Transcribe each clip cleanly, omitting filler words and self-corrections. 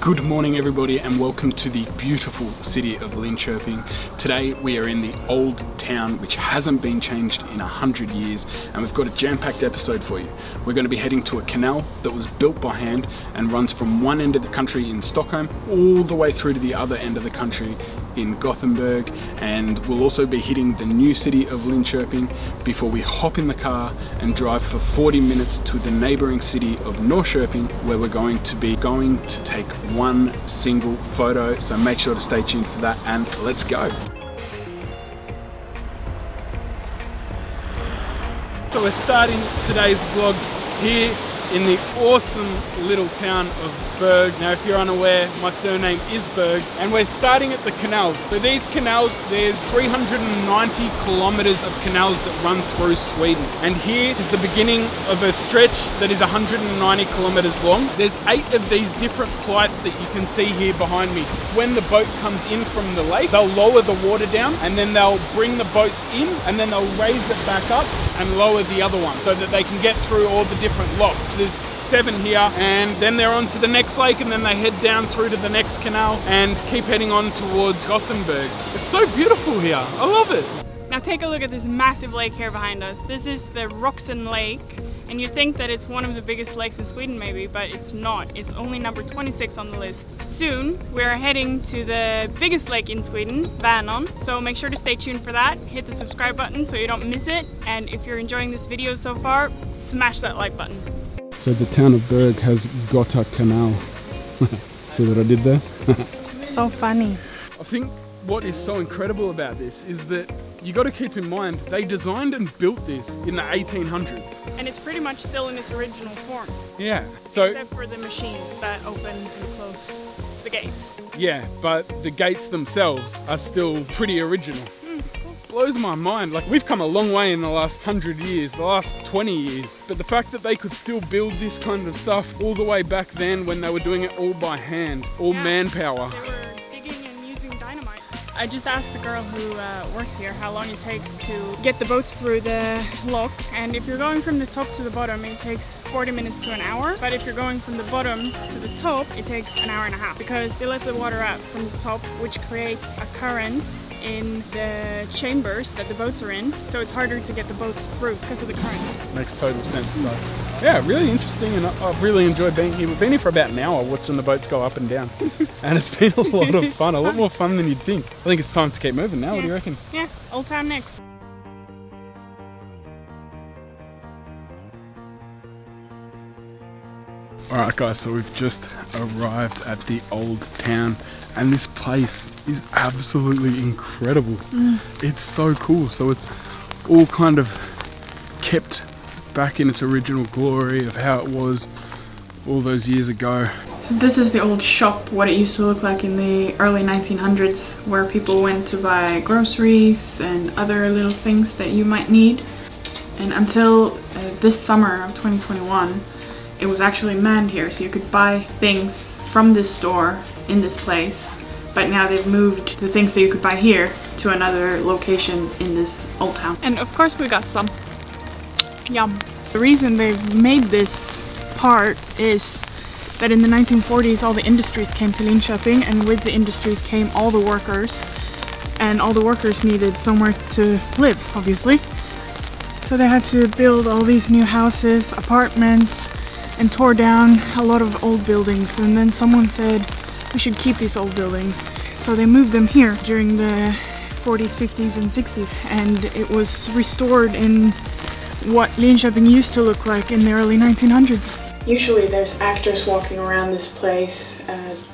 Good morning everybody and welcome to the beautiful city of Linköping. Today we are in the old town which hasn't been changed in 100 years, and we've got a jam-packed episode for you. We're going to be heading to a canal that was built by hand and runs from one end of the country in Stockholm all the way through to the other end of the country in Gothenburg, and we'll also be hitting the new city of Linköping before we hop in the car and drive for 40 minutes to the neighbouring city of Norrköping, where we're going to take one single photo. So make sure to stay tuned for that, and let's go. So we're starting today's vlog here in the awesome little town of Berg. Now if you're unaware, my surname is Berg, and we're starting at the canals. So these canals, there's 390 kilometers of canals that run through Sweden, and here is the beginning of a stretch that is 190 kilometers long. There's 8 of these different flights that you can see here behind me. When the boat comes in from the lake, they'll lower the water down and then they'll bring the boats in, and then they'll raise it back up and lower the other one so that they can get through all the different locks. There's 7 here, and then they're on to the next lake, and then they head down through to the next canal and keep heading on towards Gothenburg. It's so beautiful here. I love it. Now take a look at this massive lake here behind us. This is the Roxen Lake, and you think that it's one of the biggest lakes in Sweden maybe, but it's not. It's only number 26 on the list. Soon we're heading to the biggest lake in Sweden, Vänern, so make sure to stay tuned for that. Hit the subscribe button so you don't miss it, and if you're enjoying this video so far, smash that like button. So the town of Berg has got a canal. See what I did there? So funny. I think what is so incredible about this is that you got to keep in mind they designed and built this in the 1800s. And it's pretty much still in its original form. Yeah. So except for the machines that open and close the gates. Yeah, but the gates themselves are still pretty original. Blows my mind. Like, we've come a long way in the last 100 years, the last 20 years, but the fact that they could still build this kind of stuff all the way back then when they were doing it all by hand, all manpower. They were digging and using dynamite. I just asked the girl who works here how long it takes to get the boats through the locks, and if you're going from the top to the bottom it takes 40 minutes to an hour, but if you're going from the bottom to the top it takes an hour and a half, because they let the water out from the top, which creates a current in the chambers that the boats are in, so it's harder to get the boats through because of the current. Makes total sense. So yeah, really interesting, and I've really enjoyed being here. We've been here for about an hour watching the boats go up and down and it's been a lot of fun, a lot more fun than you'd think. I think it's time to keep moving now. What do you reckon? Yeah, Old Town next. Alright guys, so we've just arrived at the old town, and this place is absolutely incredible. It's so cool. So it's all kind of kept back in its original glory of how it was all those years ago. So this is the old shop, what it used to look like in the early 1900s, where people went to buy groceries and other little things that you might need. And until this summer of 2021, it was actually manned here, so you could buy things from this store in this place. But now they've moved the things that you could buy here to another location in this old town. And of course we got some. Yum. The reason they've made this part is that in the 1940s all the industries came to Linköping, and with the industries came all the workers, and all the workers needed somewhere to live, obviously. So they had to build all these new houses, apartments, and tore down a lot of old buildings, and then someone said we should keep these old buildings. So they moved them here during the 40s, 50s and 60s, and it was restored in what Linköping used to look like in the early 1900s. Usually there's actors walking around this place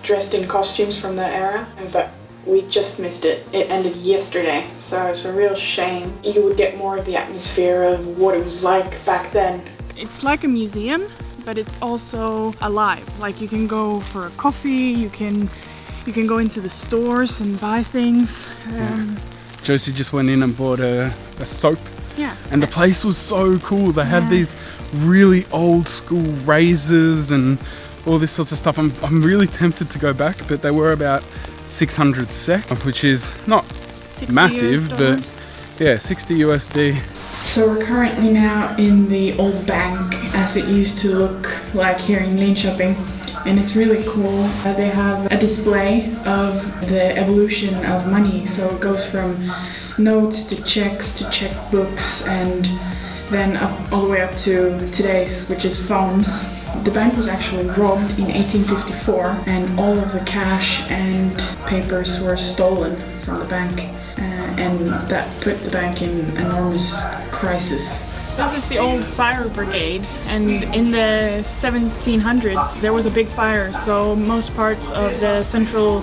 dressed in costumes from that era, but we just missed it. It ended yesterday, so it's a real shame. You would get more of the atmosphere of what it was like back then. It's like a museum, but it's also alive. Like, you can go for a coffee, you can go into the stores and buy things. Josie just went in and bought a soap. Yeah. And the place was so cool. They had these really old school razors and all this sorts of stuff. I'm really tempted to go back, but they were about 600 SEK, which is not massive, but yeah, 60 USD. So we're currently now in the old bank as it used to look like here in Linköping. and it's really cool. They have a display of the evolution of money, so it goes from notes to checks to checkbooks, and then up all the way up to today's, which is phones. The bank was actually robbed in 1854, and all of the cash and papers were stolen from the bank, and that put the bank in enormous crisis. This is the old fire brigade, and in the 1700s there was a big fire, so most parts of the central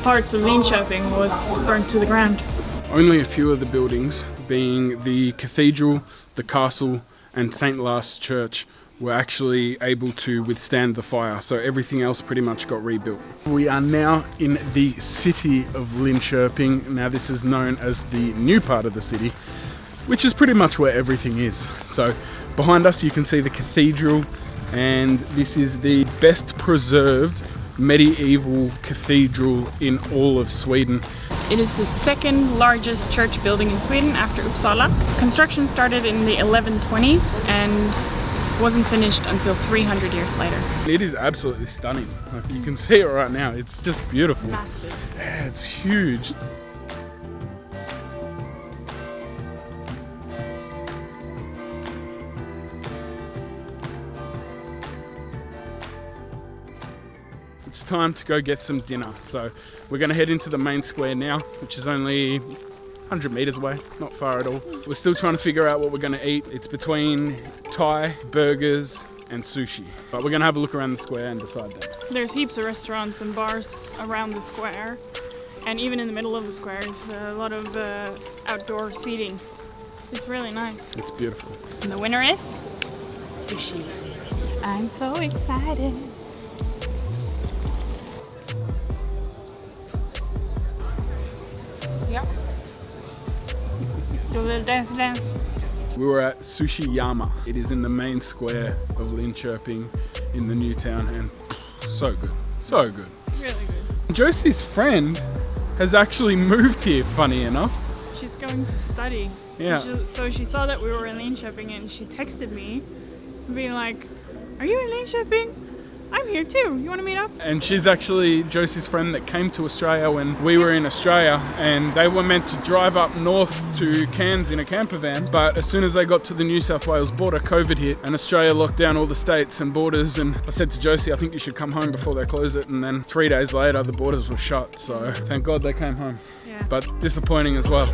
parts of Linköping was burnt to the ground. Only a few of the buildings, being the cathedral, the castle and St. Lars Church, were actually able to withstand the fire, so everything else pretty much got rebuilt. We are now in the city of Linköping. Now this is known as the new part of the city, which is pretty much where everything is. So behind us you can see the cathedral, and this is the best preserved medieval cathedral in all of Sweden. It is the second largest church building in Sweden after Uppsala. Construction started in the 1120s and wasn't finished until 300 years later. It is absolutely stunning. Like, you can see it right now. It's just beautiful. It's massive. Yeah, it's huge. It's time to go get some dinner. So we're going to head into the main square now, which is only 100 meters away, not far at all. We're still trying to figure out what we're going to eat. It's between Thai, burgers and sushi. But we're going to have a look around the square and decide that. There's heaps of restaurants and bars around the square, and even in the middle of the square is a lot of outdoor seating. It's really nice. It's beautiful. And the winner is sushi. I'm so excited. Yep. Do a little dance. We were at Sushi Yama. It is in the main square of Linköping in the new town, and so good, so good. Really good. Josie's friend has actually moved here, funny enough. She's going to study. Yeah. So she saw that we were in Linköping and she texted me being like, "Are you in Linköping? I'm here too. You want to meet up?" And she's actually Josie's friend that came to Australia when we were in Australia, and they were meant to drive up north to Cairns in a camper van, but as soon as they got to the New South Wales border, COVID hit and Australia locked down all the states and borders, and I said to Josie, I think you should come home before they close it, and then 3 days later the borders were shut, so thank God they came home. Yeah. But disappointing as well.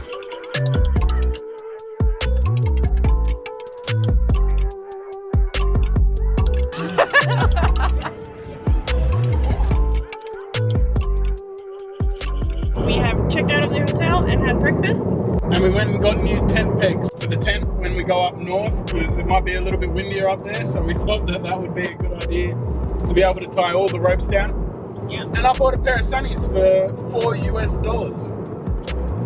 Checked out of the hotel and had breakfast. And we went and got new tent pegs for the tent when we go up north, because it might be a little bit windier up there, so we thought that that would be a good idea to be able to tie all the ropes down. Yeah. And I bought a pair of sunnies for $4 US.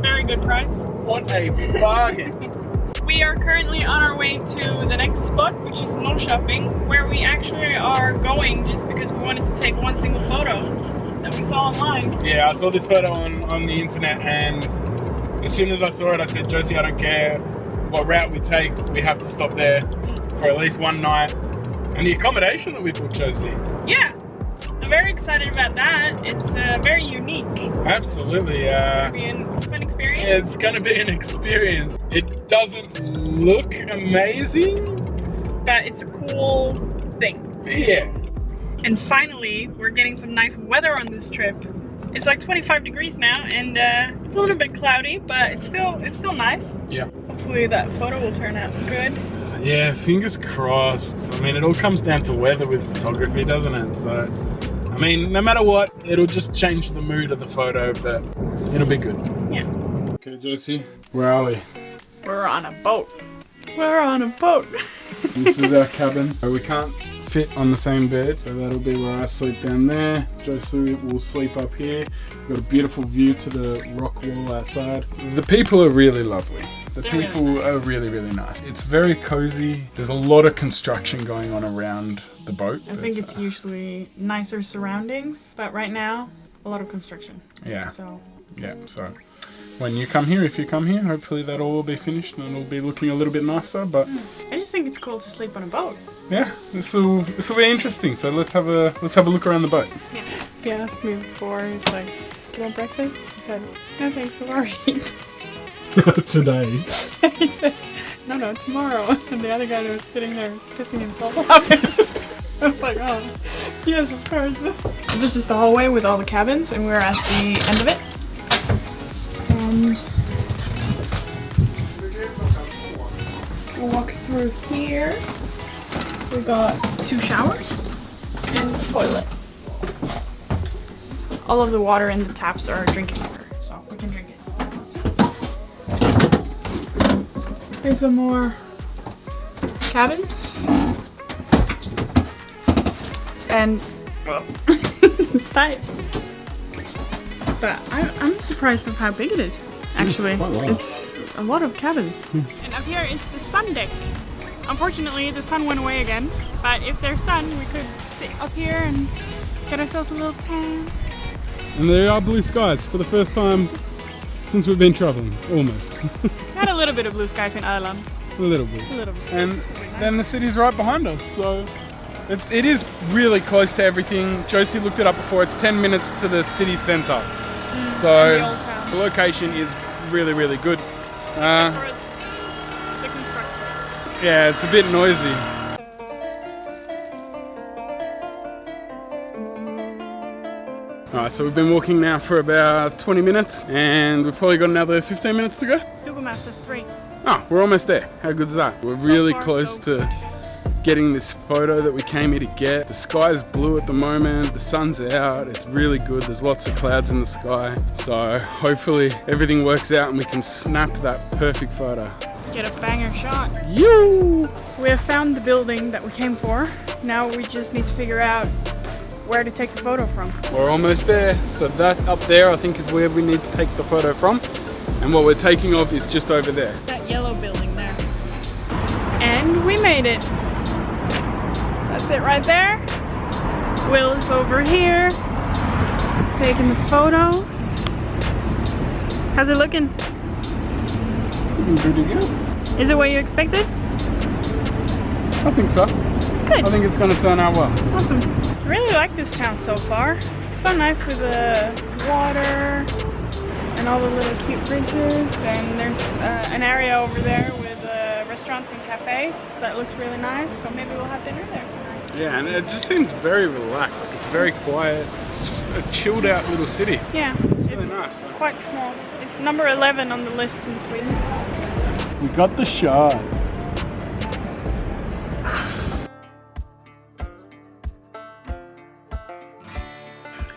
Very good price. What a bargain. We are currently on our way to the next spot, which is Norrköping, where we actually are going just because we wanted to take one single photo that we saw online. Yeah, I saw this photo on the internet, and as soon as I saw it, I said, Josie, I don't care what route we take, we have to stop there for at least one night. And the accommodation that we booked, Josie. Yeah, I'm very excited about that. It's very unique. Absolutely. It's going to be a fun experience. It's going to be an experience. It doesn't look amazing, but it's a cool thing. Yeah. And finally, we're getting some nice weather on this trip. It's like 25 degrees now, and it's a little bit cloudy, but it's still nice. Yeah. Hopefully that photo will turn out good. Yeah, fingers crossed. I mean, it all comes down to weather with photography, doesn't it? So, I mean, no matter what, it'll just change the mood of the photo, but it'll be good. Yeah. Okay, Josie, where are we? We're on a boat. We're on a boat. This is our cabin. We can't fit on the same bed, so that'll be where I sleep down there. Josie will sleep up here. We've got a beautiful view to the rock wall outside. The people are really lovely. The people are really, really nice. It's very cozy. There's a lot of construction going on around the boat. I think it's usually nicer surroundings, but right now, a lot of construction. Yeah. So. Yeah, so when you come here, if you come here, hopefully that'll all be finished and it'll be looking a little bit nicer, but I just think think it's cool to sleep on a boat. Yeah, this will be interesting. So let's have a look around the boat. Yeah. He asked me before. He's like, "Do you want breakfast?" I said, "No, thanks. We've already eaten." Today. He said, "No, tomorrow." And the other guy that was sitting there was pissing himself laughing. I was like, "Oh, yes, of course." This is the hallway with all the cabins, and we're at the end of it. And we'll walk through here. We got 2 showers and a toilet. All of the water in the taps are drinking water, so we can drink it. There's some more cabins. And well, it's tight. But I'm surprised of how big it is, actually. It's a lot of cabins. And up here is the sun deck. Unfortunately, the sun went away again, but if there's sun, we could sit up here and get ourselves a little tan. And there are blue skies for the first time since we've been traveling, almost. Had a little bit of blue skies in Ireland. A little bit. A little bit. And then the city's right behind us, so it is really close to everything. Josie looked it up before. It's 10 minutes to the city centre. So the location is really, really good. Yeah, it's a bit noisy. Alright, so we've been walking now for about 20 minutes and we've probably got another 15 minutes to go. Google Maps says 3. Oh, we're almost there. How good's that? We're really close to getting this photo that we came here to get. The sky is blue at the moment, the sun's out, it's really good. There's lots of clouds in the sky. So hopefully everything works out and we can snap that perfect photo. Get a banger shot. You! We have found the building that we came for. Now we just need to figure out where to take the photo from. We're almost there. So that up there I think is where we need to take the photo from. And what we're taking of is just over there. That yellow building there. And we made it. That's it right there. Will is over here, taking the photos. How's it looking? Looking pretty good. Is it what you expected? I think so. Good. I think it's going to turn out well. Awesome. I really like this town so far. It's so nice with the water and all the little cute bridges. And there's an area over there with restaurants and cafes that looks really nice. So maybe we'll have dinner there tonight. Yeah, and it just seems very relaxed. It's very quiet. It's just a chilled out little city. Yeah, it's really nice. It's quite small. It's number 11 on the list in Sweden. We got the shot.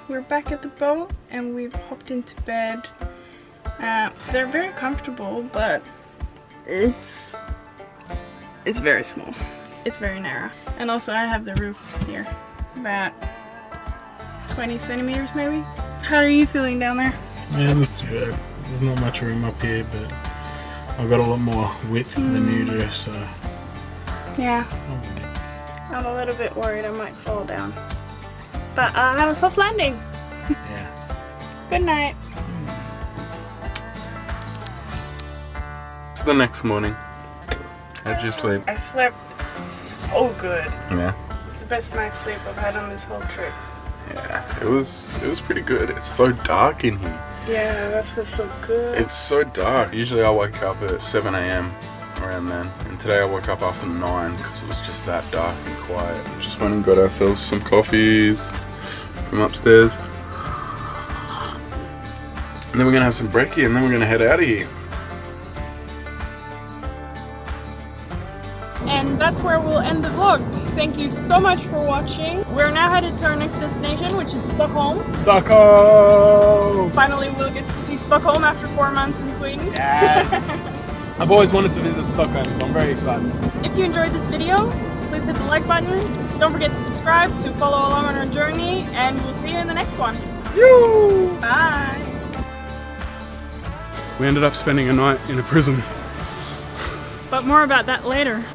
We're back at the boat and we've hopped into bed. They're very comfortable, but it's very small. It's very narrow. And also I have the roof here, about 20 centimeters maybe. How are you feeling down there? Yeah, that's good. There's not much room up here, but I've got a lot more width than you do, so... Yeah. I'm a little bit worried I might fall down. But I'll have a soft landing. Yeah. Good night. The next morning, how'd you sleep? I slept so good. Yeah. It's the best night's sleep I've had on this whole trip. Yeah, it was pretty good. It's so dark in here. Yeah, that's what's so good. It's so dark. Usually I wake up at 7 AM around then, and today I woke up after 9 because it was just that dark and quiet. Just went and got ourselves some coffees from upstairs, and then we're gonna have some brekkie, and then we're gonna head out of here. And that's where we'll end the vlog. Thank you so much for watching. We're now headed to our next destination, which is Stockholm. Stockholm! Finally, we'll get to see Stockholm after 4 months in Sweden. Yes! I've always wanted to visit Stockholm, so I'm very excited. If you enjoyed this video, please hit the like button. Don't forget to subscribe to follow along on our journey, and we'll see you in the next one. Yoo! Bye! We ended up spending a night in a prison. But more about that later.